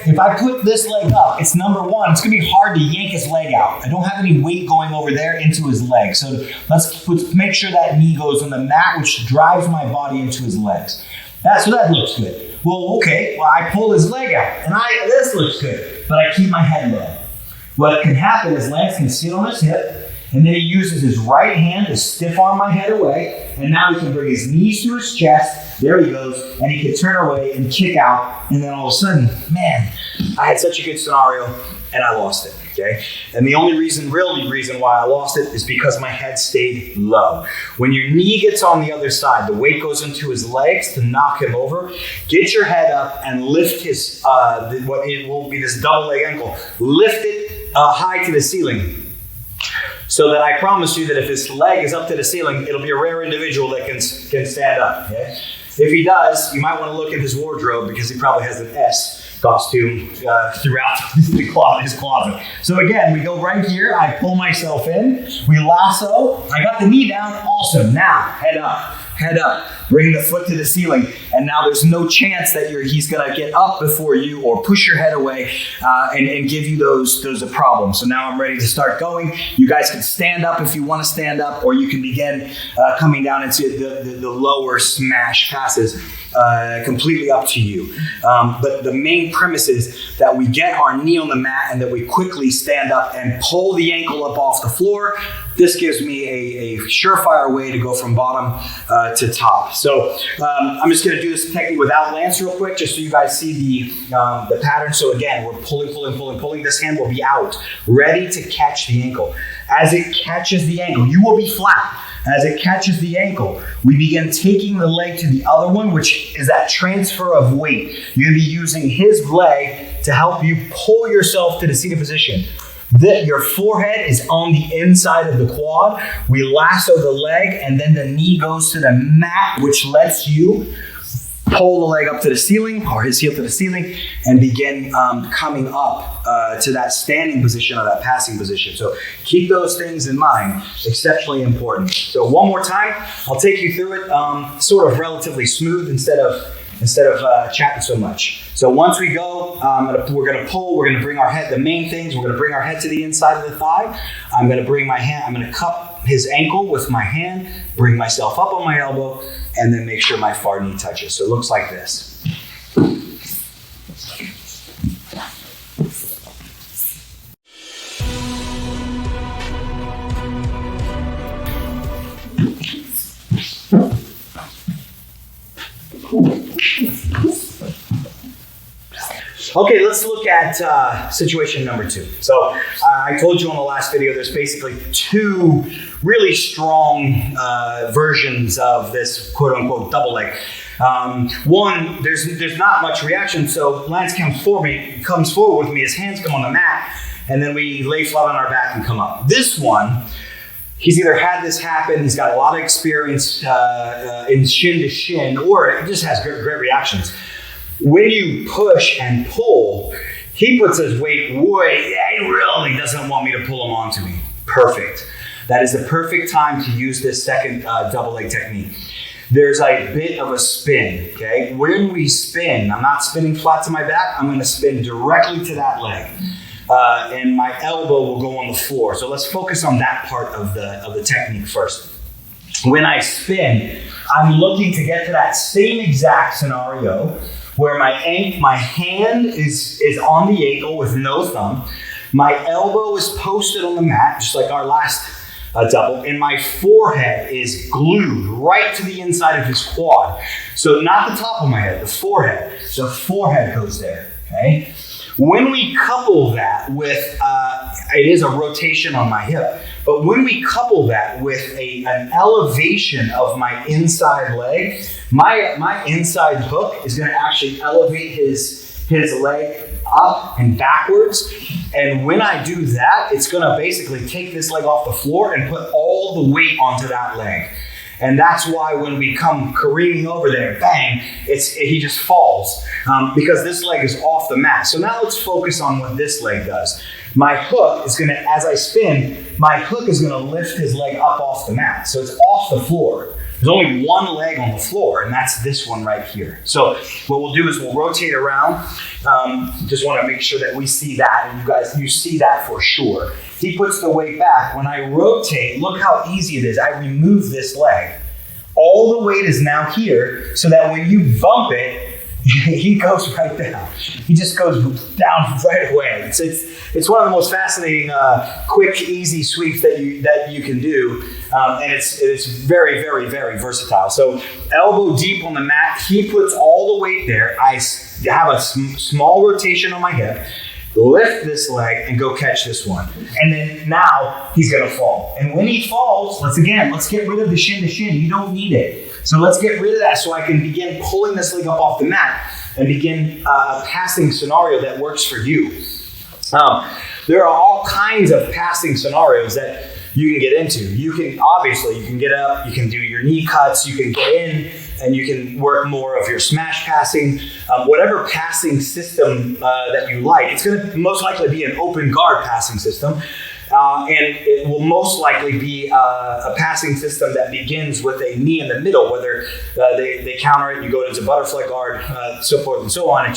if I put this leg up, it's number one, it's gonna be hard to yank his leg out. I don't have any weight going over there into his leg. So let's make sure that knee goes on the mat, which drives my body into his legs. So that looks good. Well, okay, I pull his leg out, and this looks good, but I keep my head low. What can happen is Lance can sit on his hip, and then he uses his right hand to stiff arm my head away, and now he can bring his knees to his chest, there he goes, and he can turn away and kick out, and then all of a sudden, man, I had such a good scenario, and I lost it, okay? And the only reason why I lost it is because my head stayed low. When your knee gets on the other side, the weight goes into his legs to knock him over. Get your head up and lift his, what it will be this double leg ankle, lift it high to the ceiling. So that I promise you that if his leg is up to the ceiling, it'll be a rare individual that can stand up, okay? If he does, you might want to look at his wardrobe because he probably has an S costume throughout his closet. So again, we go right here. I pull myself in. We lasso. I got the knee down. Awesome. Now, head up. Head up. Bring the foot to the ceiling. And now there's no chance that he's going to get up before you or push your head away and give you those problems. So now I'm ready to start going. You guys can stand up if you want to stand up, or you can begin coming down into the lower smash passes. Completely up to you. But the main premise is that we get our knee on the mat and that we quickly stand up and pull the ankle up off the floor. This gives me a surefire way to go from bottom to top. So I'm just going to do this technique without Lance real quick, just so you guys see the pattern. So again, we're pulling. This hand will be out, ready to catch the ankle. As it catches the ankle, you will be flat. As it catches the ankle, we begin taking the leg to the other one, which is that transfer of weight. You're going to be using his leg to help you pull yourself to the seated position. Your forehead is on the inside of the quad. We lasso the leg, and then the knee goes to the mat, which lets you pull the leg up to the ceiling, or his heel to the ceiling, and begin coming up to that standing position or that passing position. So keep those things in mind, exceptionally important. So one more time, I'll take you through it sort of relatively smooth instead of chatting so much. So once we go, we're going to pull, we're going to bring our head, the main things, we're going to bring our head to the inside of the thigh. I'm going to bring my hand, I'm going to cup his ankle with my hand, bring myself up on my elbow, and then make sure my far knee touches. So it looks like this. Okay, let's look at situation number 2. So I told you on the last video, there's basically 2 really strong versions of this quote-unquote double leg. One, there's not much reaction, so Lance comes forward with me, his hands come on the mat, and then we lay flat on our back and come up. This one, he's either had this happen, he's got a lot of experience in shin to shin, or it just has great reactions. When you push and pull, he puts his weight way, he really doesn't want me to pull him onto me. Perfect. That is the perfect time to use this second double leg technique. There's a bit of a spin, okay? When we spin, I'm not spinning flat to my back, I'm gonna spin directly to that leg. And my elbow will go on the floor. So let's focus on that part of the technique first. When I spin, I'm looking to get to that same exact scenario where my hand is on the ankle with no thumb. My elbow is posted on the mat, just like our last double, and my forehead is glued right to the inside of his quad. So not the top of my head, the forehead. The forehead goes there, okay? When we couple that with, it is a rotation on my hip, but when we couple that with an elevation of my inside leg, my inside hook is going to actually elevate his leg up and backwards. And when I do that, it's going to basically take this leg off the floor and put all the weight onto that leg. And that's why when we come careening over there, bang, he just falls because this leg is off the mat. So now let's focus on what this leg does. My hook is going to, as I spin, my hook is going to lift his leg up off the mat. So it's off the floor. There's only one leg on the floor, and that's this one right here. So what we'll do is we'll rotate around. Just want to make sure that we see that, and you see that for sure. He puts the weight back. When I rotate, look how easy it is. I remove this leg. All the weight is now here, so that when you bump it, he goes right down. He just goes down right away. It's one of the most fascinating, quick, easy sweeps that you can do, and it's very, very, very versatile. So elbow deep on the mat. He puts all the weight there. I have a small rotation on my hip. Lift this leg and go catch this one. And then now he's gonna fall. And when he falls, let's get rid of the shin to shin. You don't need it. So let's get rid of that so I can begin pulling this leg up off the mat and begin a passing scenario that works for you. There are all kinds of passing scenarios that you can get into. You can get up, you can do your knee cuts, you can get in, and you can work more of your smash passing, whatever passing system that you like. It's going to most likely be an open guard passing system. And it will most likely be a passing system that begins with a knee in the middle, whether they counter it, you go into butterfly guard, so forth and so on.